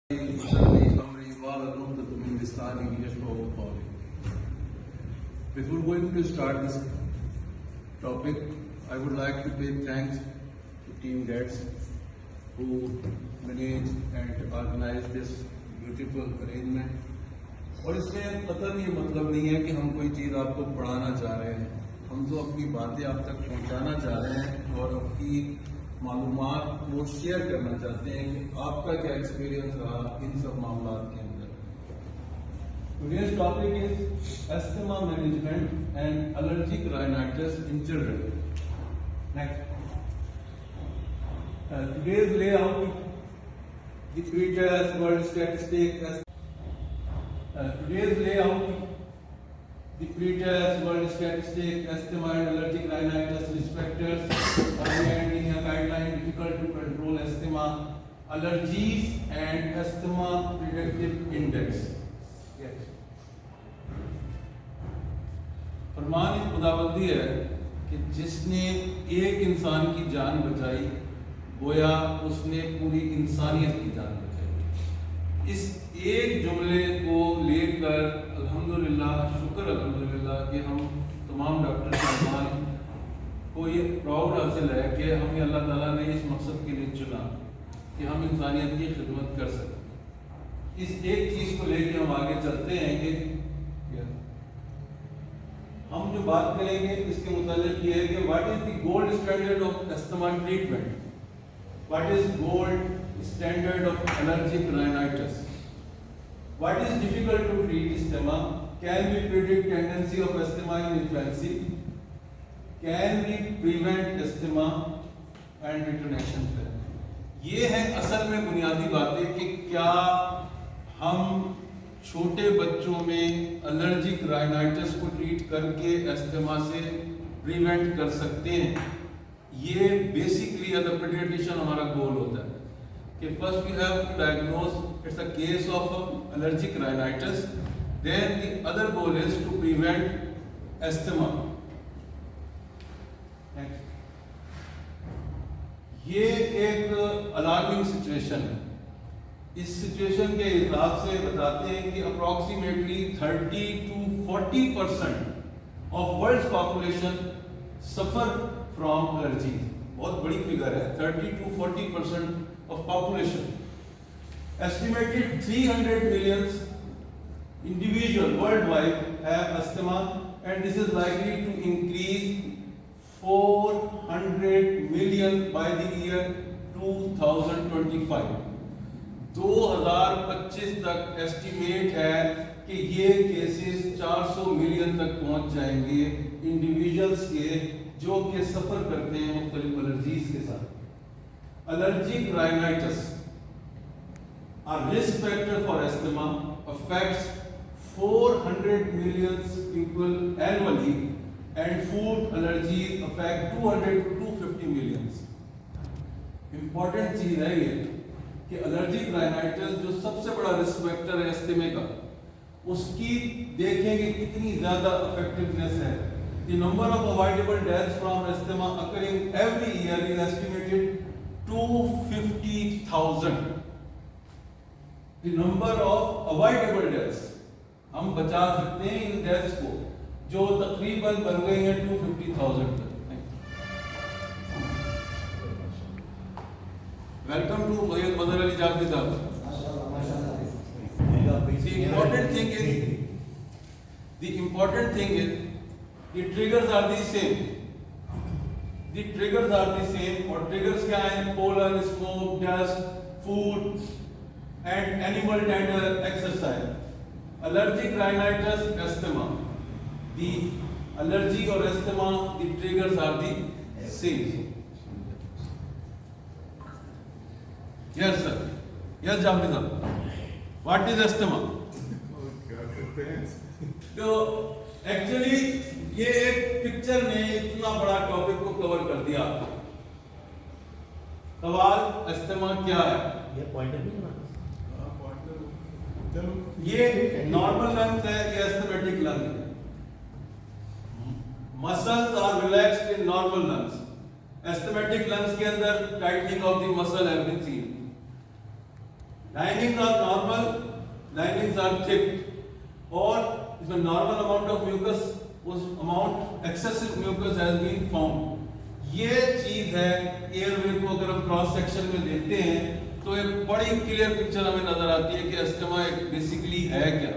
Before going to start this topic, I would like to pay thanks to Team GATS who managed and organized this beautiful arrangement. और इसमें पता नहीं मतलब नहीं है कि हम कोई चीज़ आपको पढ़ाना चाह रहे हैं, हम तो अपनी बातें आप तक पहुंचाना चाह रहे हैं और आपकी मालूमात वो शेयर करना चाहते हैं कि आपका क्या एक्सपीरियंस रहा इन सब मामलों के अंदर। Today's topic is asthma management and allergic rhinitis in children. Next. Today's layout, the features, world statistics. Today's layout, the features, world statistics, asthma and allergic rhinitis, respectors, orienting a guideline, difficult to control asthma, allergies and asthma predictive index. Yes. फरमान खुदाबंदी है कि जिसने एक इंसान की जान बचाई गोया उसने पूरी इंसानियत की जान बचाई। इस एक जुमले को लेकर अल्हम्दुलिल्लाह, शुक्र अल्हम्दुलिल्लाह कि हम तमाम डॉक्टर साहबान को ये प्राउड हासिल है कि हमें अल्लाह ताला ने इस मकसद के लिए चुना कि हम इंसानियत की खिदमत कर सकें। इस एक चीज़ को लेकर हम आगे चलते हैं कि हम जो बात करेंगे इसके मुताबिक ये है कि what is the gold standard of asthma treatment, what is gold standard of allergic rhinitis, what is difficult to treat asthma, can we predict tendency of asthma in infancy, can we prevent asthma and retention plan. ये है असल में बुनियादी बातें कि क्या हम छोटे बच्चों में एलर्जिक राइनाइटिस को ट्रीट करके अस्थमा से प्रिवेंट कर सकते हैं। ये बेसिकली एज अ पीडियाट्रिशियन हमारा गोल होता है कि first we have to diagnose it's a case of allergic rhinitis, then the other goal is to prevent asthma. ये एक अलार्मिंग सिचुएशन है। इस सिचुएशन के हिसाब से बताते हैं कि approximately 30 to 40% of world population suffer from allergy. बहुत बड़ी फिगर है, 30 to 40% of population. Estimated 300 millions individual worldwide have asthma and this is likely to increase 400 million by the year 2025। 2025 तक एस्टिमेट है कि ये केसेस 400 मिलियन तक पहुंच जाएंगे इंडिविजुअल्स के जो कि सफर करते हैं मुख्तलिफ एलर्जीज के साथ। Allergic rhinitis a risk factor for asthma, affects 400 million people annually and food allergies affect 200 to 250 million। Important चीज है ये कि एलर्जिक राइनाइटिस जो सबसे बड़ा रिस्क फैक्टर है अस्थमा का, उसकी देखेंगे कितनी ज्यादा इफेक्टिवनेस है। The number of avoidable deaths from asthma occurring every year is estimated 250,000। The number of avoidable deaths, हम बचा सकते हैं इन डेथ्स को जो तकरीबन बन गई हैं 250,000 तक। Welcome to Mother Ali Jafri Sahab. The important thing is the triggers are the same. The triggers are the same और triggers क्या हैं? pollen, smoke, dust, food and animal tender exercise. Allergic rhinitis, asthma. The allergy or asthma, the triggers are the same. Yes sir. Yes Jafri Sahab. What is asthma? तो actually ये एक picture ने इतना बड़ा topic को cover कर दिया। सवाल अस्थमा क्या है? ये पॉइंटर भी है। ये नॉर्मल लंग्स है, ये एस्थमेटिक लंग है। Muscles are relaxed in normal lungs. Asthmatic lungs के अंदर tightening of the muscle have been seen. Linings are normal, linings are thick, और इसमें normal amount of mucus, उस amount excessive mucus has been found. ये चीज है airway को अगर हम क्रॉस सेक्शन में देखते हैं तो एक बड़ी क्लियर पिक्चर हमें नजर आती है कि अस्थमा एक बेसिकली है क्या.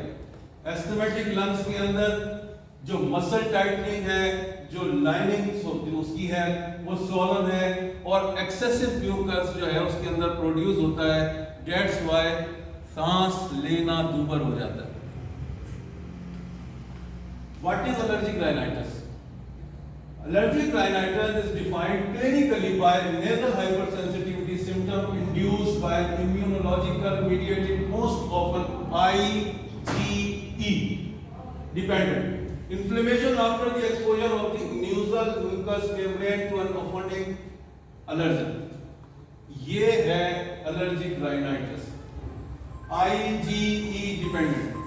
एस्थमेटिक लंग्स के अंदर जो मसल टाइटनिंग है, जो लाइनिंग उसकी है वो स्वॉलन है, और एक्सेसिव म्यूकस जो है उसके अंदर प्रोड्यूस होता है. That's why सांस लेना दूभर हो जाता है. What is allergic rhinitis? Allergic rhinitis is defined clinically by nasal hypersensitivity symptom induced by immunological mediated, most often IgE dependent inflammation after the exposure of the nasal mucous membrane to an offending allergen. ये है allergic rhinitis, IgE dependent.